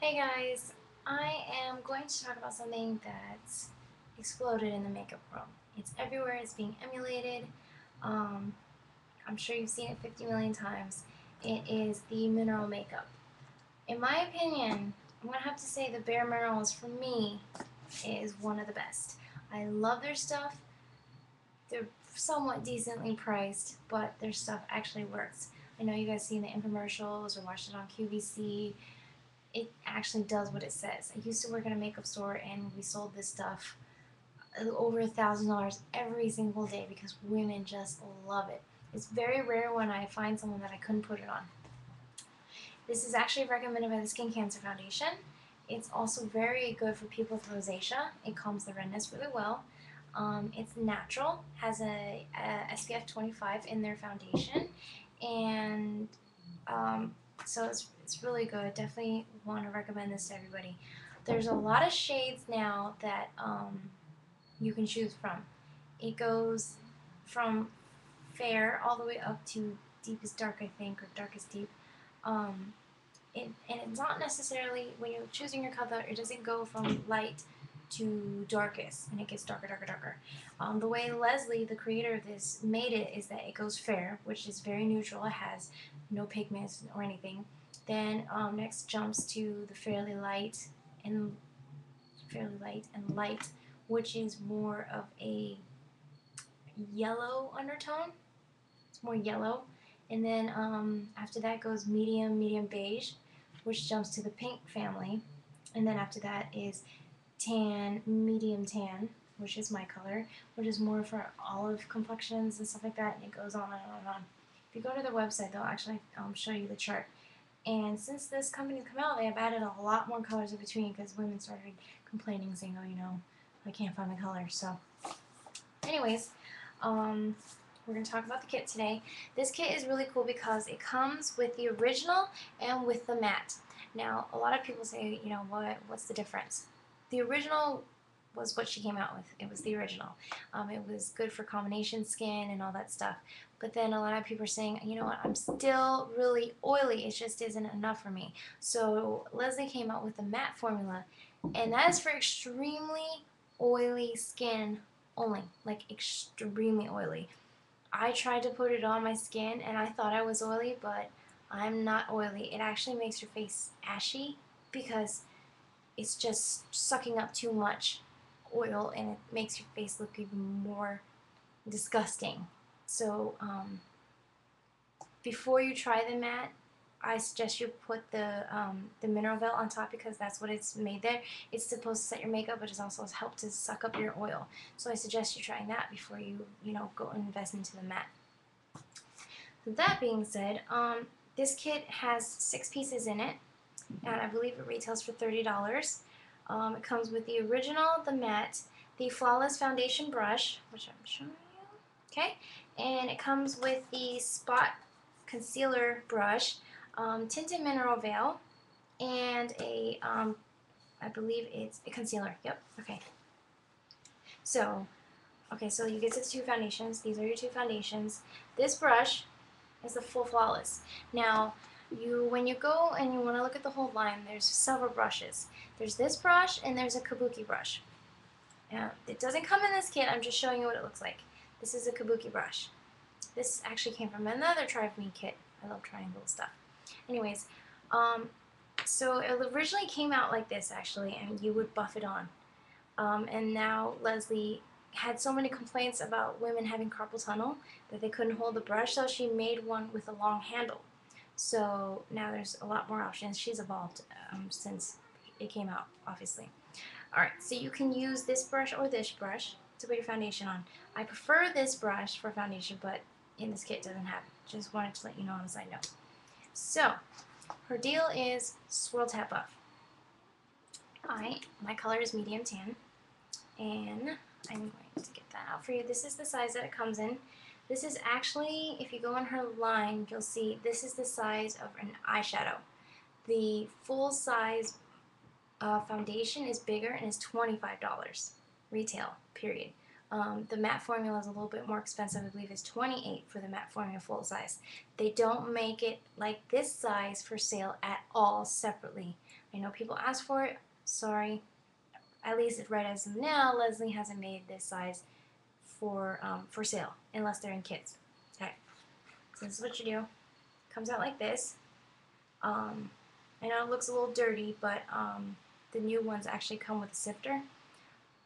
Hey guys, I am going to talk about something that's exploded in the makeup world. It's everywhere, it's being emulated. Um, I'm sure you've seen it 50 million times. It is the mineral makeup. In my opinion, I'm going to have to say the Bare Minerals for me is one of the best. I love their stuff. They're somewhat decently priced, but their stuff actually works. I know you guys seen the infomercials or watched it on QVC. It actually does what it says. I used to work at a makeup store and we sold this stuff over $1,000 every single day because women just love it. It's very rare when I find someone that I couldn't put it on. This is actually recommended by the Skin Cancer Foundation. It's also very good for people with rosacea. It calms the redness really well. It's natural, has a SPF 25 in their foundation, and so it's really good. Definitely want to recommend this to everybody. There's a lot of shades now that you can choose from. It goes from fair all the way up to deepest dark, I think, or darkest deep. Um, and it's not necessarily, when you're choosing your color, it doesn't go from light to darkest, and it gets darker, darker, darker. The way Leslie, the creator of this, made it is that it goes fair, which is very neutral. It has no pigments or anything. Then next jumps to the and fairly light and light, which is more of a yellow undertone. It's more yellow. And then after that goes medium, medium beige, which jumps to the pink family. And then after that is tan, medium tan, which is my color, which is more for olive complexions and stuff like that, and it goes on and on and on. If you go to their website, they'll actually show you the chart. And since this company's come out, they have added a lot more colors in between because women started complaining, saying, oh, I can't find my color. So, anyways, we're going to talk about the kit today. This kit is really cool because it comes with the original and with the matte. Now, a lot of people say, what's the difference? The original was what she came out with. It was the original. It was good for combination skin and all that stuff. But then a lot of people are saying, you know what, I'm still really oily. It just isn't enough for me. So Leslie came out with the matte formula, and that is for extremely oily skin only, like extremely oily. I tried to put it on my skin and I thought I was oily, but I'm not oily. It actually makes your face ashy because it's just sucking up too much oil and it makes your face look even more disgusting. So before you try the matte, I suggest you put the mineral veil on top because that's what it's made there. It's supposed to set your makeup, but it also helps to suck up your oil. So I suggest you trying that before you go and invest into the matte. So that being said, this kit has 6 pieces in it, and I believe it retails for $30. It comes with the original, the matte, the Flawless Foundation brush, which I'm showing you, okay, and it comes with the Spot Concealer brush, tinted mineral veil, and I believe it's a concealer. Yep. Okay. So, so you get the 2 foundations. These are your 2 foundations. This brush is the full Flawless. Now, when you go and you want to look at the whole line, there's several brushes. There's this brush and there's a kabuki brush. Now, it doesn't come in this kit. I'm just showing you what it looks like. This is a kabuki brush. This actually came from another Try With Me kit. I love trying little stuff. Anyways, so it originally came out like this, actually, and you would buff it on. And now Leslie had so many complaints about women having carpal tunnel that they couldn't hold the brush, so she made one with a long handle. So now there's a lot more options. She's evolved since it came out, obviously. Alright, so you can use this brush or this brush to put your foundation on. I prefer this brush for foundation, but in this kit doesn't have it. Just wanted to let you know on a side note. So, her deal is Swirl Tap Buff. My color is medium tan, and I'm going to get that out for you. This is the size that it comes in. This is actually, if you go on her line, you'll see this is the size of an eyeshadow. The full size foundation is bigger and is $25 retail, period. The matte formula is a little bit more expensive. I believe it's $28 for the matte formula full size. They don't make it like this size for sale at all separately. I know people ask for it. Sorry. At least right as of now, Leslie hasn't made this size for sale unless they're in kids. Okay. So this is what you do. Comes out like this. I know it looks a little dirty, but the new ones actually come with a sifter.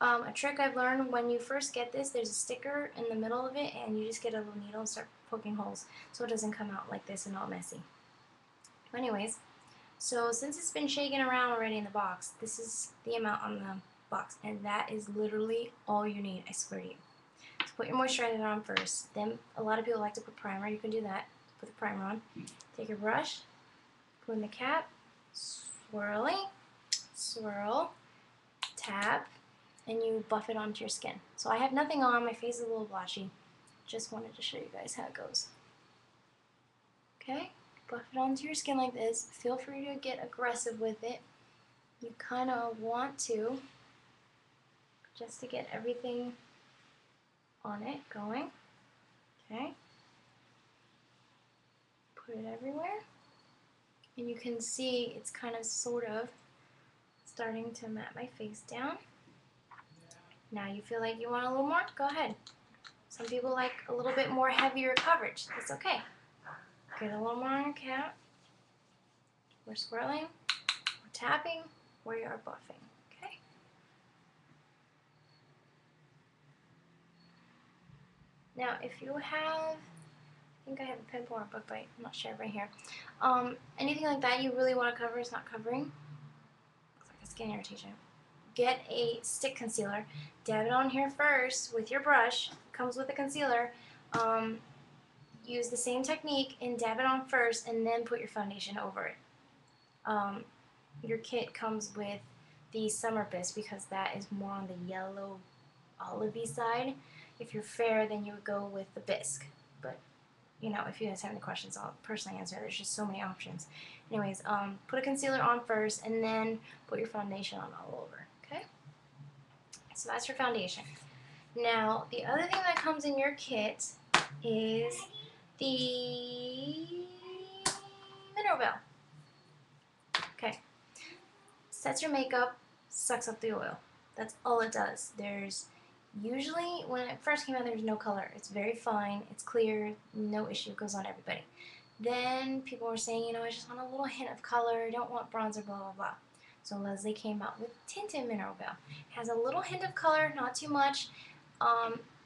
A trick I've learned, when you first get this, there's a sticker in the middle of it, and you just get a little needle and start poking holes so it doesn't come out like this and all messy. Anyways, so since it's been shaken around already in the box, this is the amount on the box, and that is literally all you need, I swear to you. So put your moisturizer on first. Then a lot of people like to put primer. You can do that. Put the primer on. Take your brush, put in the cap, swirling, swirl, tap, and you buff it onto your skin. So I have nothing on, my face is a little blotchy. Just wanted to show you guys how it goes. Okay, buff it onto your skin like this. Feel free to get aggressive with it. You kind of want to, just to get everything on it going. Okay, put it everywhere. And you can see it's kind of sort of starting to mat my face down. Now you feel like you want a little more? Go ahead. Some people like a little bit more heavier coverage. That's okay. Get a little more on your cap. We're swirling, we're tapping, we are buffing. Okay? Now if you have, I think I have a pimple or a bug bite, I'm not sure right here. Anything like that you really want to cover is not covering. Looks like a skin irritation. Get a stick concealer, dab it on here first with your brush, comes with a concealer. Use the same technique and dab it on first and then put your foundation over it. Your kit comes with the Summer Bisque because that is more on the yellow olivey side. If you're fair, then you would go with the Bisque. But, you know, if you guys have any questions, I'll personally answer. There's just so many options. Anyways, put a concealer on first and then put your foundation on all over. Okay? So that's your foundation. Now, the other thing that comes in your kit is the mineral veil. Okay. Sets your makeup, sucks up the oil. That's all it does. There's usually, when it first came out, there's no color. It's very fine, it's clear, no issue, goes on everybody. Then people were saying, you know, I just want a little hint of color, I don't want bronzer, blah, blah, blah. So Leslie came out with tinted mineral veil. It has a little hint of color, not too much.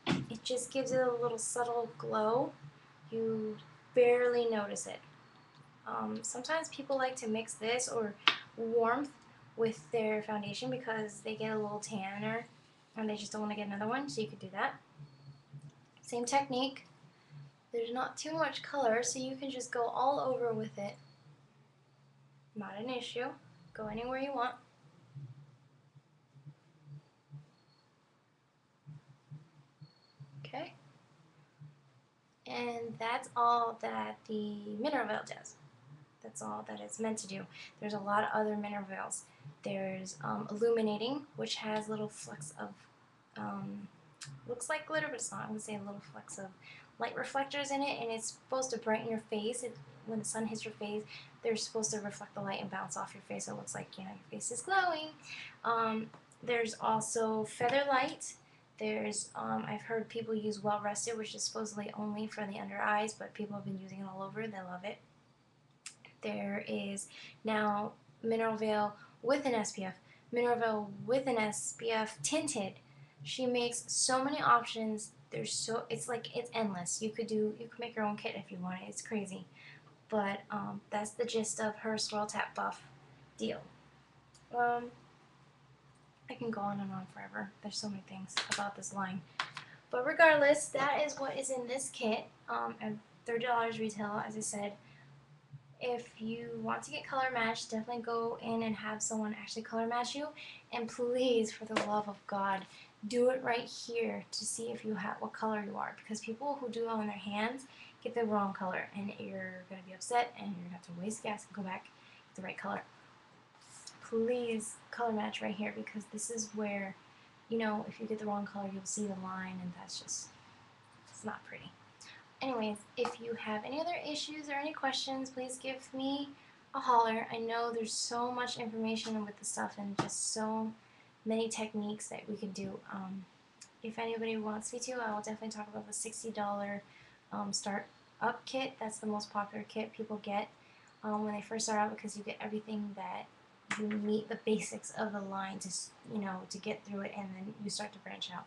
It just gives it a little subtle glow. You barely notice it. Sometimes people like to mix this or warmth with their foundation because they get a little tanner and they just don't want to get another one, so you could do that. Same technique. There's not too much color, so you can just go all over with it. Not an issue. Go anywhere you want. Okay? And that's all that the mineral veil does. That's all that it's meant to do. There's a lot of other mineral veils. There's illuminating, which has little flecks of, looks like glitter, but it's not. I'm going to say a little flecks of light reflectors in it, and it's supposed to brighten your face. When the sun hits your face, they're supposed to reflect the light and bounce off your face, so it looks like, you know, your face is glowing. There's also feather light. There's, I've heard people use Well Rested, which is supposedly only for the under eyes, but people have been using it all over. They love it. There is now mineral veil with an SPF, mineral veil with an SPF tinted. She makes so many options. It's endless. You could make your own kit if you want it. It's crazy. But that's the gist of her Swirl Tap Buff deal. I can go on and on forever. There's so many things about this line. But regardless, that is what is in this kit at $30 retail, as I said. If you want to get color matched, definitely go in and have someone actually color match you. And please, for the love of God, do it right here to see if you have what color you are. Because people who do it on their hands get the wrong color, and you're going to be upset, and you're going to have to waste gas and go back with the right color. Please color match right here, because this is where you know, if you get the wrong color, you'll see the line, and that's just, it's not pretty. Anyways, if you have any other issues or any questions, please give me a holler. I know there's so much information with the stuff and just so many techniques that we can do. If anybody wants me to, I will definitely talk about the $60 start up kit. That's the most popular kit people get when they first start out, because you get everything that you meet the basics of the line to, you know, to get through it, and then you start to branch out.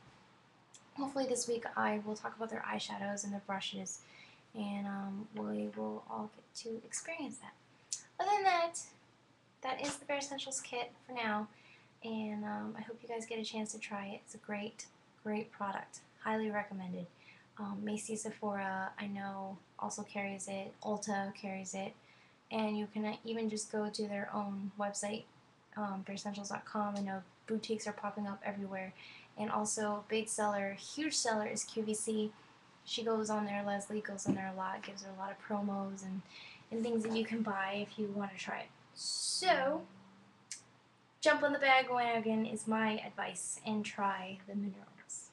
Hopefully this week I will talk about their eyeshadows and their brushes, and we will all get to experience that. Other than that, that is the Bare Essentials kit for now, and I hope you guys get a chance to try it. It's a great, great product. Highly recommended. Macy's, Sephora, I know, also carries it. Ulta carries it. And you can even just go to their own website, bareessentials.com. I know boutiques are popping up everywhere. And also, big seller, huge seller is QVC. She goes on there, Leslie goes on there a lot, gives her a lot of promos and things that you can buy if you want to try it. So, jump on the bandwagon is my advice and try the minerals.